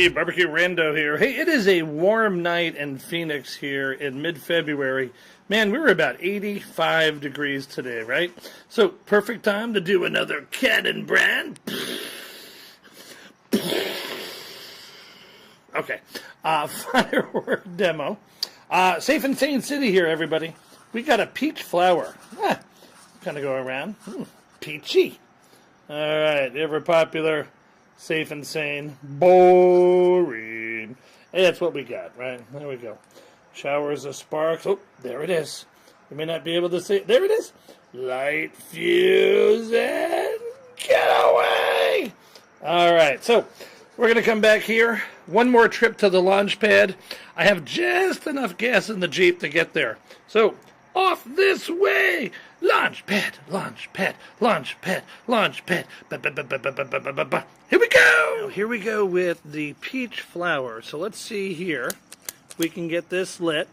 Hey, BBQ Rando here. Hey, it is a warm night in Phoenix here in mid-February. Man, we were about 85 degrees today, right? So, perfect time to do another Cannon brand. Okay, firework demo. Safe and Sane City here, everybody. We got a peach flower. Kind of go around. Peachy. All right, ever popular. Safe and sane, boring. Hey, that's what we got, right? There we go. Showers of sparks. Oh, there it is. You may not be able to see it. There it is. Light fuse and get away. All right, so we're going to come back here. One more trip to the launch pad. I have just enough gas in the Jeep to get there. So, off this way. Launch pad, launch pad, launch pad, launch pad. Here we go. Here we go with the peach flower. So let's see here. We can get this lit.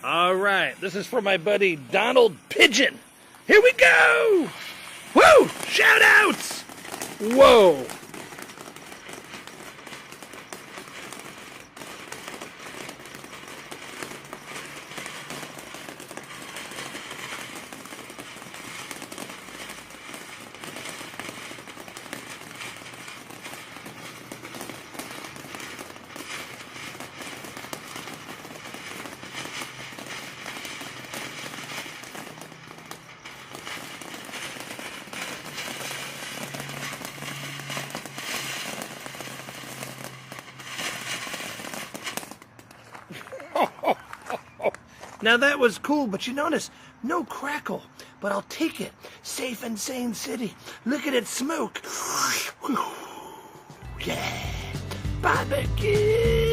All right. This is for my buddy Donald Pigeon. Here we go. Woo! Shout outs. Whoa. Now that was cool, but you notice, no crackle. But I'll take it. Safe and Sane City. Look at it smoke. Yeah. Barbecue.